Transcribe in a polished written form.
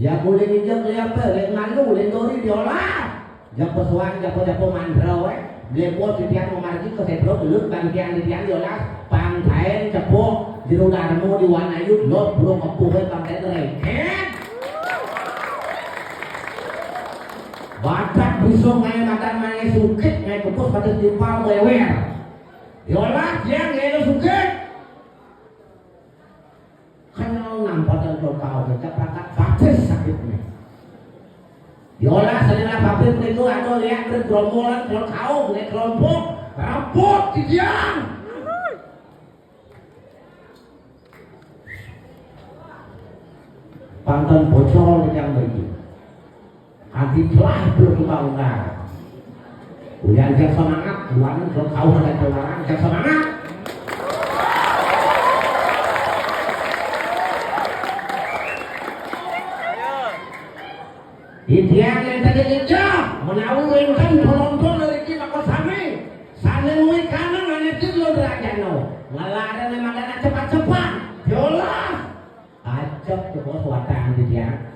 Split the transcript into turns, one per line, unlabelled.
Ya boleh injak lihat lek malu lek dori diolah. Ya pesuan ya mandro Blepot titian memargi ke setro belut bangkian titian diolah pangkain cepuk jero darmo di wanayut lot bro kepuhe pangkain reket. Batak bisa ngai makan ngai sukit ngai kepus pada timpal wewer. Diolah dia ngai sukit. Kenal nampatan kau kita perangkat baptis sakitnya. Diolah selera baptis itu atau lihat bergerombolan kalau kau naik kelompok rampok tidian. Pantan bocor yang begitu. Hati telah berkembang. Uyan jangan semangat, bukan kalau kau ada kelarang jangan semangat. Itian yang tadi dijak menawurkan penonton dari kita kau sami sanenui kanan anetin lo derajano ngelada memang cepat-cepat yolah ajak ke bos watang itian